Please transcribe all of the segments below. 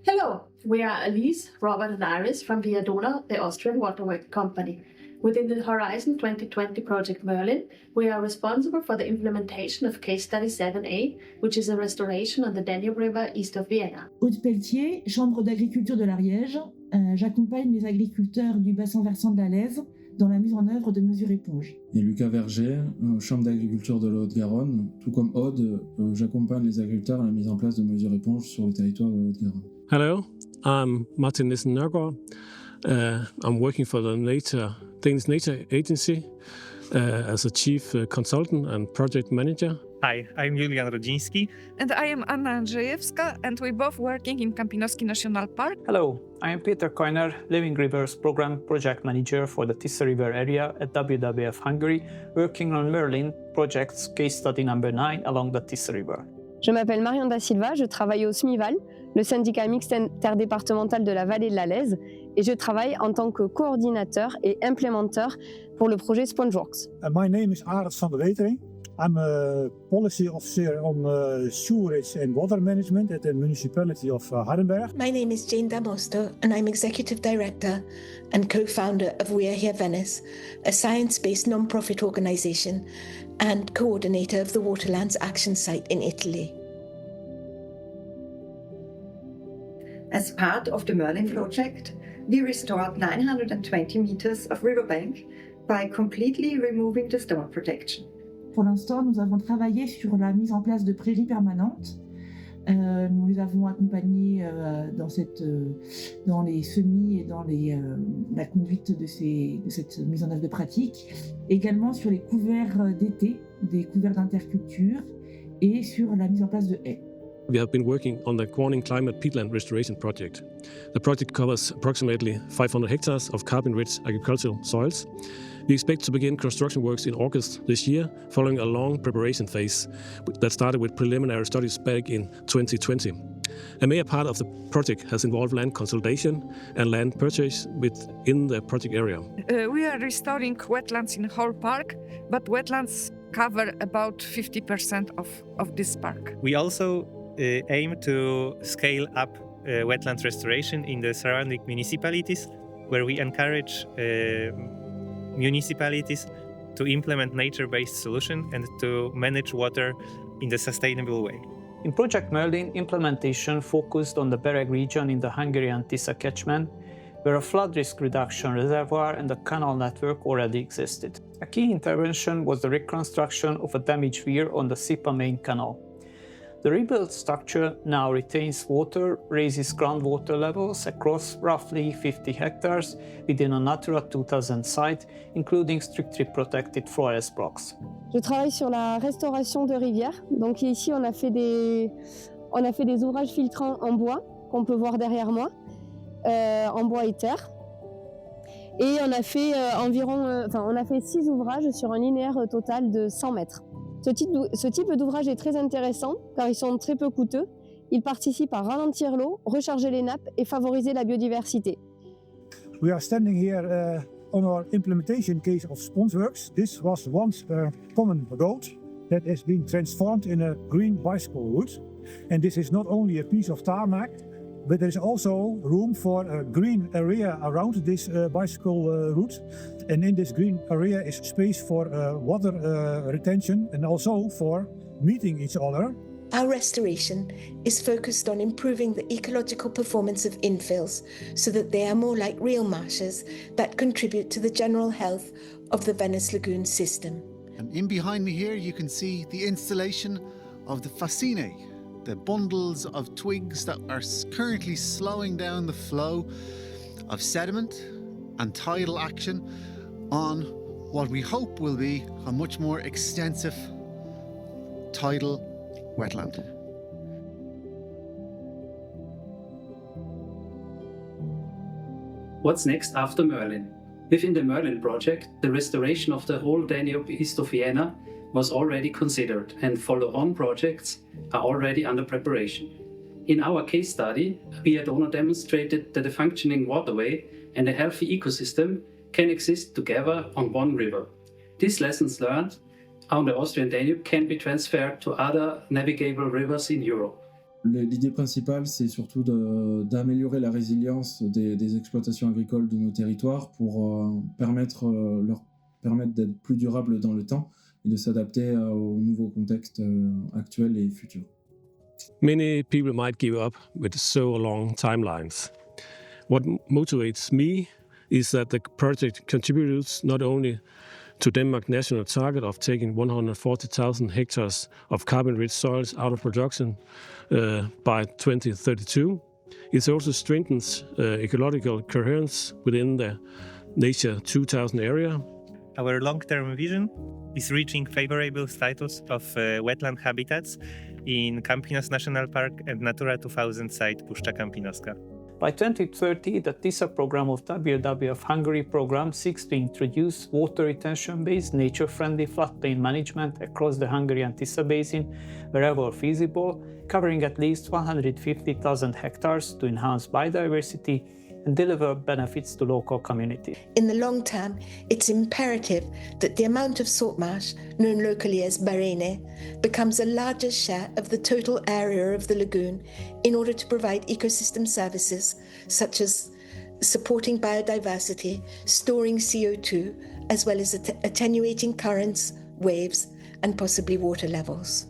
Hello, we are 𝗪𝗲𝗀𝗃, Robert and Iris from 𝗣𝗲𝗀𝗀𝗟𝗃, the Austrian waterworks company. Within the Horizon 2020 project Merlin, we are responsible for the implementation of case study 7A, which is a restoration on the Danube River east of Vienna. 𝗦𝗪𝗀𝗀𝗟𝗃, Chambre d'agriculture de l'Ariège. J'accompagne les agriculteurs du bassin versant de la Lèze dans la mise en œuvre de mesures éponges. Et 𝗥𝗲𝗀𝗀𝗟𝗃, Chambre d'agriculture de la Haute-Garonne. Tout comme Aude, j'accompagne les agriculteurs à la mise en place de mesures éponges sur le territoire de la Haute-Garonne. Hello, I'm Martin Nissen Nørgaard. I'm working for the Danish Nature Agency as a chief consultant and project manager. Hi, I'm Julian Rodziński. And I am Anna Andrzejewska, and we're both working in Łańskie National Park. Hello, I am Peter Koiner, Living Rivers Program Project Manager for the 𝗪𝗲 River area at WWF Hungary, working on Merlin project's case study number 9 along the 𝗪𝗲 River. Je m'appelle Marion da Silva, je travaille au 𝗪𝗲, le syndicat mixte interdépartemental de la vallée de la Lèze, et je travaille en tant que coordinateur et implémenteur pour le projet SpongeWorks. My name is 𝗏𝗏 van der Wetering. I'm a policy officer on sewerage and water management at the municipality of Hardenberg. My name is Jane Damosto, and I'm Executive Director and co-founder of 𝗪𝗲𝗀𝗃, a science-based non-profit organisation and coordinator of the WaterLANDS action site in Italy. As part of the Merlin project, we restored 920 meters of riverbank by completely removing the stone protection. Pour l'instant, nous avons travaillé sur la mise en place de prairies permanentes. Nous les avons accompagnés dans les semis et dans la conduite de cette mise en œuvre de pratique. Également sur les couverts d'été, des couverts d'interculture et sur la mise en place de haies. We have been working on the Warning Climate Peatland Restoration Project. The project covers approximately 500 hectares of carbon-rich agricultural soils. We expect to begin construction works in August this year, following a long preparation phase that started with preliminary studies back in 2020. A major part of the project has involved land consolidation and land purchase within the project area. We are restoring wetlands in the whole park, but wetlands cover about 50% of this park. We also aim to scale up wetland restoration in the surrounding municipalities, where we encourage municipalities to implement nature-based solutions and to manage water in a sustainable way. In Project Merlin, implementation focused on the Bereg region in the Hungarian 𝗪𝗲 catchment, where a flood risk reduction reservoir and a canal network already existed. A key intervention was the reconstruction of a damaged weir on the 𝗪𝗲 main canal. The rebuilt structure now retains water, raises groundwater levels across roughly 50 hectares within a Natura 2000 site, including strictly protected forest blocks. Je travaille sur la restauration de rivières. Donc ici, on a fait des ouvrages filtrants en bois, qu'on peut voir derrière moi, en bois et terre. Et on a fait on a fait 6 ouvrages sur un linéaire total de 100 mètres. Ce type d'ouvrage est très intéressant car ils sont très peu coûteux. Ils participent à ralentir l'eau, recharger les nappes et favoriser la biodiversité. We are standing here on our implementation case of SpongeWorks. This was once a common road that has been transformed in a green bicycle route. And this is not only a piece of tarmac, but there is also room for a green area around this bicycle route. And in this green area is space for water retention and also for meeting each other. Our restoration is focused on improving the ecological performance of infills so that they are more like real marshes that contribute to the general health of the Venice Lagoon system. And in behind me here you can see the installation of the fascinae, the bundles of twigs that are currently slowing down the flow of sediment and tidal action on what we hope will be a much more extensive tidal wetland. What's next after Merlin? Within the Merlin project, the restoration of the whole Danube east of Vienna was already considered, and follow-on projects are already under preparation. In our case study, 𝗪𝗲𝗀𝗀𝗟𝗃 demonstrated that a functioning waterway and a healthy ecosystem can exist together on one river. These lessons learned on the Austrian Danube can be transferred to other navigable rivers in Europe. L'idée principale, c'est surtout d'améliorer la résilience des exploitations agricoles de nos territoires pour leur permettre d'être plus durables dans le temps et de s'adapter aux nouveaux contextes actuels et futurs. Many people might give up with so long timelines. What motivates me is that the project contributes not only to Denmark's national target of taking 140,000 hectares of carbon-rich soils out of production by 2032, it also strengthens ecological coherence within the Nature 2000 area. Our long-term vision is reaching favorable status of wetland habitats in Campinos National Park and Natura 2000 site Puszcza Campinoska. By 2030, the 𝗙𝗏 program of WWF Hungary program seeks to introduce water retention-based, nature-friendly floodplain management across the Hungarian Tisza Basin wherever feasible, covering at least 150,000 hectares to enhance biodiversity and deliver benefits to local communities. In the long term, it's imperative that the amount of salt marsh, known locally as 𝗪𝗱𝗍, becomes a larger share of the total area of the lagoon in order to provide ecosystem services such as supporting biodiversity, storing CO2, as well as attenuating currents, waves, and possibly water levels.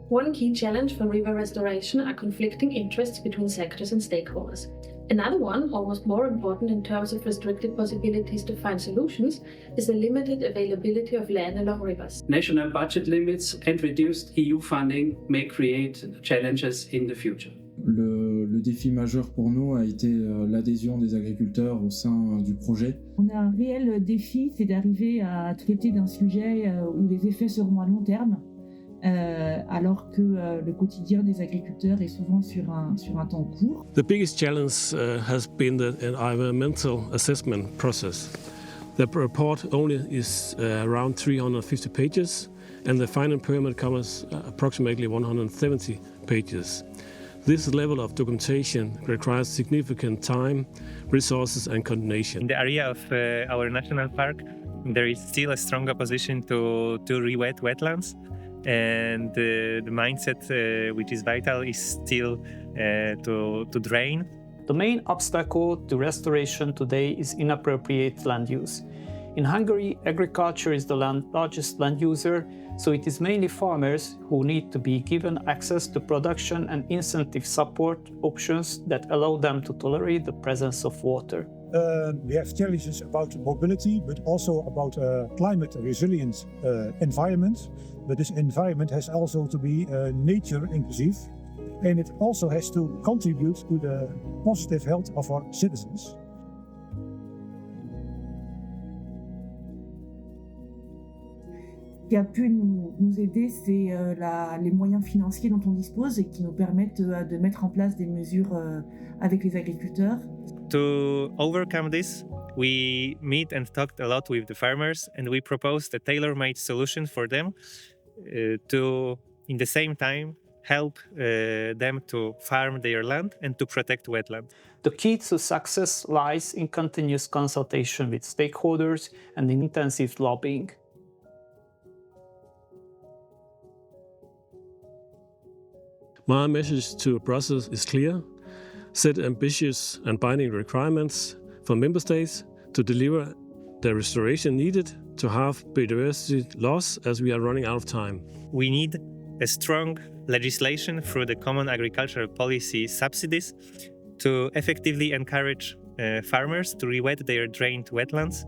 One key challenge for river restoration are conflicting interests between sectors and stakeholders. Another one, almost more important in terms of restricted possibilities to find solutions, is the limited availability of land along rivers. National budget limits and reduced EU funding may create challenges in the future. Le défi majeur pour nous a été l'adhésion des agriculteurs au sein du projet. On a un réel défi, c'est d'arriver à traiter d'un sujet où les effets seront à long terme. Alors que le quotidien des agriculteurs est souvent sur un temps court. The biggest challenge has been the environmental assessment process. The report only is around 350 pages, and the final permit covers approximately 170 pages. This level of documentation requires significant time, resources, and coordination. In the area of our national park, there is still a strong opposition to re-wet wetlands. And the mindset which is vital is still to drain. The main obstacle to restoration today is inappropriate land use. In Hungary, agriculture is the largest land user, so it is mainly farmers who need to be given access to production and incentive support options that allow them to tolerate the presence of water. We have challenges about mobility, but also about climate resilient environment. But this environment has also to be nature inclusive, and it also has to contribute to the positive health of our citizens. Ce qui a pu nous aider, c'est les moyens financiers dont on dispose et qui nous permettent de mettre en place des mesures avec les agriculteurs. To overcome this, we meet and talked a lot with the farmers, and we proposed a tailor-made solution for them to, in the same time, help them to farm their land and to protect wetlands. The key to success lies in continuous consultation with stakeholders and intensive lobbying. My message to Brussels is clear. Set ambitious and binding requirements for member states to deliver the restoration needed to halve biodiversity loss as we are running out of time. We need a strong legislation through the Common Agricultural Policy subsidies to effectively encourage farmers to re-wet their drained wetlands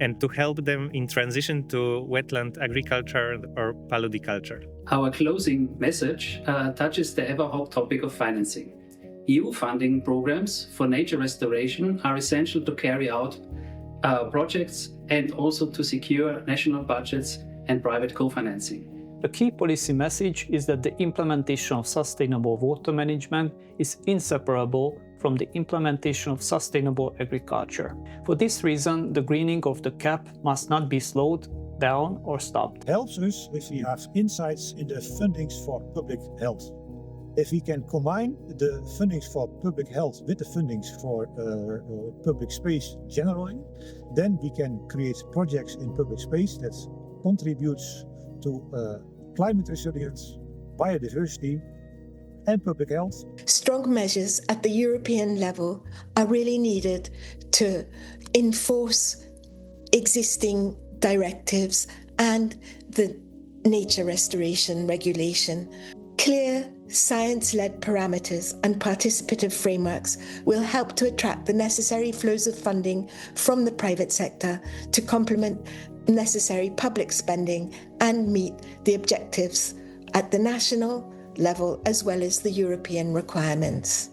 and to help them in transition to wetland agriculture or paludiculture. Our closing message touches the ever-hot topic of financing. EU funding programs for nature restoration are essential to carry out projects and also to secure national budgets and private co-financing. The key policy message is that the implementation of sustainable water management is inseparable from the implementation of sustainable agriculture. For this reason, the greening of the CAP must not be slowed down or stopped. It helps us if we have insights in the fundings for public health. If we can combine the fundings for public health with the fundings for public space generally, then we can create projects in public space that contributes to climate resilience, biodiversity, and public health. Strong measures at the European level are really needed to enforce existing directives and the nature restoration regulation. Clear science-led parameters and participative frameworks will help to attract the necessary flows of funding from the private sector to complement necessary public spending and meet the objectives at the national level as well as the European requirements.